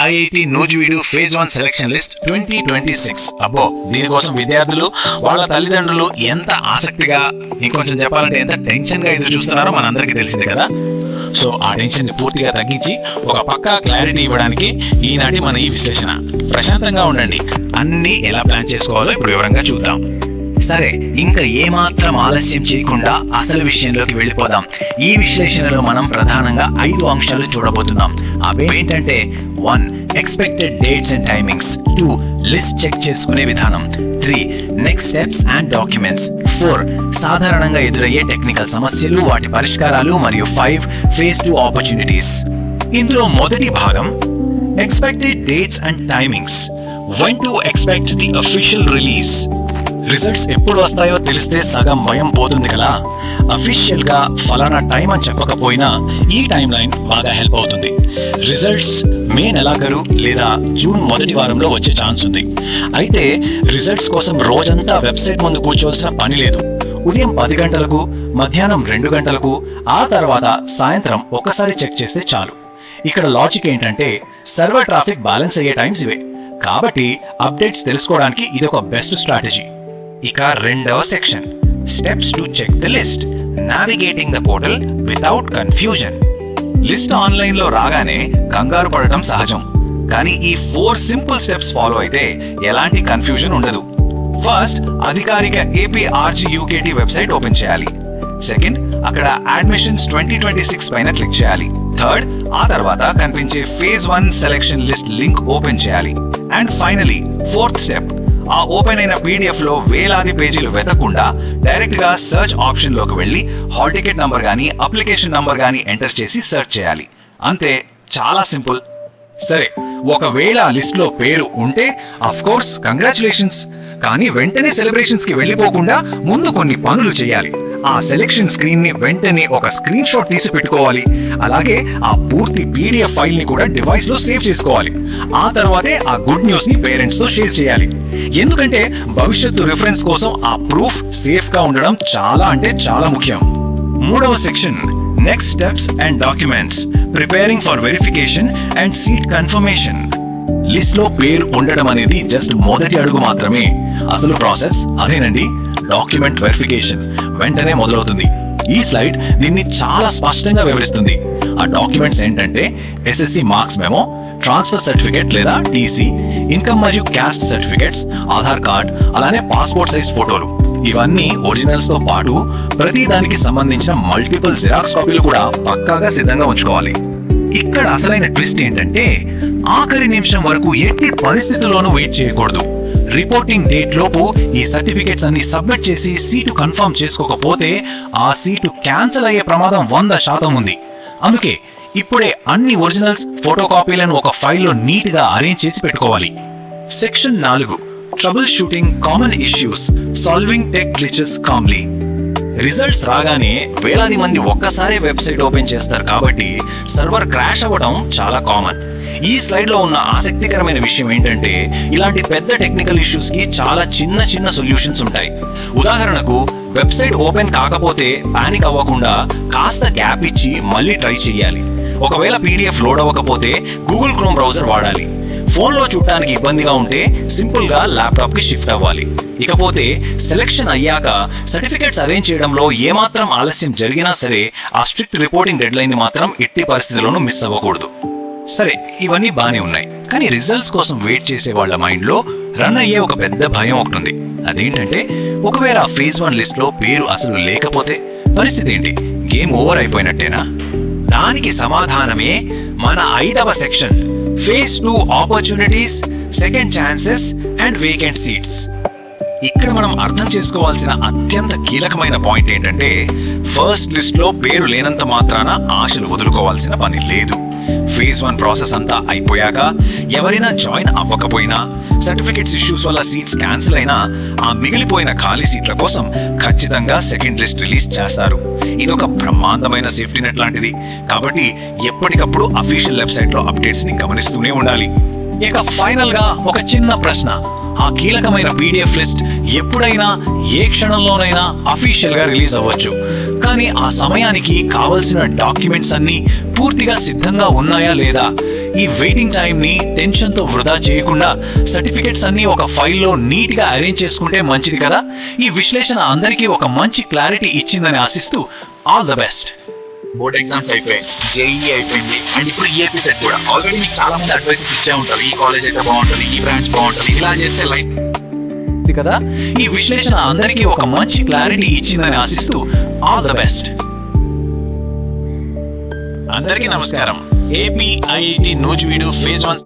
IIT Nuzvid phase 1 selection list 2026. అబ్బో, దీనికోసం విద్యార్థులు వాళ్ళ తల్లిదండ్రులు ఎంత ఆసక్తిగా, ఇంకొంచెం చెప్పాలంటే ఎంత టెన్షన్ గా ఎదురు చూస్తున్నారో మనందరికీ తెలిసిందే కదా. సో ఆ టెన్షన్ ని పూర్తిగా తగ్గించి ఒక పక్కా క్లారిటీ ఇవ్వడానికి ఈనాటి మన ఈ విశ్లేషణ. ప్రశాంతంగా ఉండండి, అన్ని ఎలా ప్లాన్ చేసుకోవాలో ఇప్పుడు వివరంగా చూద్దాం. సరే, ఇంకా ఏమాత్రం ఆలస్యం చేయకుండా అసలు విషయంలోకి వెళ్ళిపోదాం. ఈ విశ్లేషణలో మనం ప్రధానంగా 5 అంశాలు చూడబోతున్నాం. అవేంటంటే 1. Expected dates and timings. 2. List check చేసుకునే విధానం. 3. Next steps and documents. 4. సాధారణంగా ఎదురయ్యే టెక్నికల్ సమస్యలు, వాటి పరిష్కారాలు. మరియు 5. Phase 2 opportunities. ఇందులో మొదటి భాగం expected dates and timings. When to expect the official release? Results ఎప్పుడు వస్తాయో తెలిస్తే సగం భయం పోతుంది కదా. అఫీషియల్ గా ఫలానా టైం అని చెప్పకపోయినా ఈ టైం లైన్ బాగా హెల్ప్ అవుతుంది. రిజల్ట్స్ మే నెలాఖరు లేదా జూన్ మొదటి వారంలో వచ్చే ఛాన్స్ ఉంది. అయితే రిజల్ట్స్ కోసం రోజంతా వెబ్సైట్ ముందు కూర్చోవలసిన పని లేదు. ఉదయం 10 గంటలకు, మధ్యాహ్నం 2 గంటలకు, ఆ తర్వాత సాయంత్రం ఒక్కసారి చెక్ చేస్తే చాలు. ఇక్కడ లాజిక్ ఏంటంటే సర్వర్ ట్రాఫిక్ బ్యాలెన్స్ అయ్యే టైమ్స్ ఇవే. కాబట్టి అప్డేట్స్ తెలుసుకోవడానికి ఇది ఒక బెస్ట్ స్ట్రాటజీ. ఇక రెండవ section, steps to check the list, navigating the portal without confusion. List online లో రాగానే కంగారు పడటం సహజం, కానీ ఈ 4 సింపుల్ స్టెప్స్ ఫాలో అయితే ఎలాంటి కన్ఫ్యూజన్ ఉండదు. ఫస్ట్, అధికారిక APRGUKT వెబ్సైట్ ఓపెన్ చేయాలి. సెకండ్, అక్కడ అడ్మిషన్స్ 2026 పైన క్లిక్ చేయాలి. థర్డ్, ఆ తర్వాత కనిపించే phase 1 selection list link open చేయాలి. అండ్ ఫైనలీ ఫోర్త్ స్టెప్, ఆ ఓపెన్ అయిన PDF లో వేలాది పేజీలు వెతకుండా డైరెక్ట్ గా సర్చ్ ఆప్షన్ లోకి వెళ్ళి హాల్ టికెట్ నంబర్ గానీ అప్లికేషన్ నంబర్ గానీ ఎంటర్ చేసి సర్చ్ చేయాలి. అంతే, చాలా సింపుల్. సరే, ఒకవేళ లిస్ట్ లో పేరు ఉంటే అఫ్ కోర్స్ కంగ్రాచులేషన్స్. కానీ వెంటనే సెలబ్రేషన్స్ కి వెళ్ళిపోకుండా ముందు కొన్ని పనులు చేయాలి. ఆ సెలెక్షన్ స్క్రీన్ ని వెంటనే ఒక స్క్రీన్ షాట్ తీసి పెట్టుకోవాలి. అలాగే ఆ పూర్తి PDF ఫైల్ ని కూడా డివైస్ లో సేవ్ చేసుకోవాలి. ఆ తర్వాతే ఆ గుడ్ న్యూస్ ని పేరెంట్స్ తో షేర్ చేయాలి. ఎందుకంటే భవిష్యత్తు రిఫరెన్స్ కోసం ఆ ప్రూఫ్ సేఫ్ గా ఉండడం చాలా ముఖ్యం. మూడవ section, next steps and documents, preparing for verification and seat confirmation. List లో పేరు ఉండడం అనేది జస్ట్ మొదటి అడుగు మాత్రమే. అసలు ప్రాసెస్ అదేనండి, డాక్యుమెంట్ వెరిఫికేషన్ వెంటనే మొదలవుతుంది. ఈ స్లైడ్ దీన్ని చాలా స్పష్టంగా వివరిస్తుంది. ఆ డాక్యుమెంట్స్ ఏంటంటే SSC marks memo, transfer certificate లేదా TC, ఇన్కమ్ మరియు క్యాస్ట్ సర్టిఫికేట్స్, ఆధార్ కార్డ్, అలానే పాస్పోర్ట్ సైజ్ ఫోటోలు. ఇవన్నీ ఒరిజినల్స్ తో పాటు ప్రతి దానికి సంబంధించిన మల్టిపుల్ జిరాక్స్ కాపీలు కూడా పక్కాగా సిద్ధంగా ఉంచుకోవాలి. ఇక్కడ అసలైన ట్విస్ట్ ఏంటంటే ఆఖరి నిమిషం వరకు ఎట్టి పరిస్థితుల్లోనూ వెయిట్ చేయకూడదు. రిపోర్టింగ్ డేట్ లోపు ఈ సర్టిఫికేట్స్ అన్ని సబ్మిట్ చేసి సీటు కన్ఫర్మ్ చేసుకోకపోతే ఆ సీటు క్యాన్సిల్ అయ్యే ప్రమాదం 100% ఉంది. అందుకే ఇప్పుడే అన్ని ఒరిజినల్స్, ఫోటో కాపీలను ఒక ఫైల్లో నీట్ గా అరేంజ్ చేసి పెట్టుకోవాలి. Section 4, trouble shooting common issues, solving tech glitches Kamli. Results రాగానే వేలాది మంది ఒక్కసారి వెబ్సైట్ ఓపెన్ చేస్తారు కాబట్టి సర్వర్ క్రాష్ అవ్వడం చాలా కామన్. ఈ స్లైడ్ లో ఉన్న ఆసక్తికరమైన విషయం ఏంటంటే ఇలాంటి పెద్ద టెక్నికల్ ఇష్యూస్ కి చాలా చిన్న సొల్యూషన్స్ ఉంటాయి. ఉదాహరణకు, వెబ్సైట్ ఓపెన్ కాకపోతే పానిక్ అవ్వకుండా కాస్త గ్యాప్ ఇచ్చి మళ్ళీ ట్రై చేయాలి. ఒకవేళ PDF లోడ్ అవ్వకపోతే గూగుల్ క్రోమ్ బ్రౌజర్ వాడాలి. ఫోన్ లో చూడటానికి ఇబ్బందిగా ఉంటే సింపుల్ గా ల్యాప్టాప్ కి షిఫ్ట్ అవ్వాలి. ఇకపోతే సెలెక్షన్ అయ్యాక సర్టిఫికేట్స్ అరేంజ్ చేయడంలో ఏమాత్రం ఆలస్యం జరిగినా సరే ఆ స్ట్రిక్ట్ రిపోర్టింగ్ డెడ్ లైన్ ని మాత్రం ఎట్టి పరిస్థితుల్లోనూ మిస్ అవ్వకూడదు. సరే, ఇవన్నీ బానే ఉన్నాయి, కానీ రిజల్ట్స్ కోసం వెయిట్ చేసే వాళ్ళ మైండ్ లో రన్ అయ్యే ఒక పెద్ద భయం ఒకటి ఉంది. అదేంటంటే ఒకవేళ ఫేజ్ 1 లిస్ట్ లో పేరు అసలు లేకపోతే పరిస్థితి ఏంటి? గేమ్ ఓవర్ అయిపోయినట్టేనా? దానికి సమాధానమే మన 5వ section, phase 2 opportunities, second chances and vacant seats. ఇక్కడ మనం అర్థం చేసుకోవాల్సిన అత్యంత కీలకమైన పాయింట్ ఏంటంటే ఫస్ట్ లిస్ట్ లో పేరు లేనంత మాత్రాన ఆశలు వదులుకోవాల్సిన పని లేదు. ఫేజ్ 1 ప్రాసెస్ అంతా అయిపోయాక ఎవరైనా జాయిన్ అవ్వకపోయినా, సర్టిఫికేట్స్ ఇష్యూస్ వల్ల సీట్స్ క్యాన్సిల్ అయినా ఆ మిగిలిపోయిన ఖాళీ సీట్ల కోసం ఖచ్చితంగా సెకండ్ లిస్ట్ రిలీజ్ చేస్తారు. ఇదొక బ్రహ్మాండమైన సేఫ్టీ నెట్ లాంటిది. కాబట్టి ఎప్పటికప్పుడు అఫీషియల్ వెబ్సైట్ లో అప్డేట్స్ ని గమనిస్తూనే ఉండాలి. ఇక ఫైనల్ గా ఒక చిన్న ప్రశ్న, ఆ కీలకమైన PDF లిస్ట్ ఎప్పుడైనా ఏ క్షణంలోనైనా అఫీషియల్ గా రిలీజ్ అవ్వచ్చు. కానీ ఆ సమయానికి కావలసిన డాక్యుమెంట్స్ అన్ని పూర్తిగా సిద్ధంగా ఉన్నాయా లేదా, ఈ వెయిటింగ్ టైం ని టెన్షన్ తో వృధా చేయకుండా సర్టిఫికెట్స్ అన్ని ఒక ఫైల్లో నీట్ గా అరేంజ్ చేసుకుంటే మంచిది కదా. ఈ విశ్లేషణ అందరికీ ఒక మంచి క్లారిటీ ఇచ్చిందని ఆశిస్తూ all the best. Board exams అయిపోయాయి, జేఈఈ అయిపోయింది, అండ్ ఇప్పుడు ఈఏపీ సెట్ కూడా. ఆల్రెడీ మీకు చాలా మంది అడ్వైసెస్ ఇచ్చే ఉంటారు, ఈ కాలేజ్ అయితే బాగుంటుంది, ఈ బ్రాంచ్ బాగుంటుంది, ఇలా చేస్తే లైఫ్ కదా. ఈ విశ్లేషణ అందరికీ ఒక మంచి క్లారిటీ ఇచ్చిందని ఆశిస్తూ ఆల్ ద బెస్ట్. అందరికీ నమస్కారం. AP IIT Nuzvid phase 1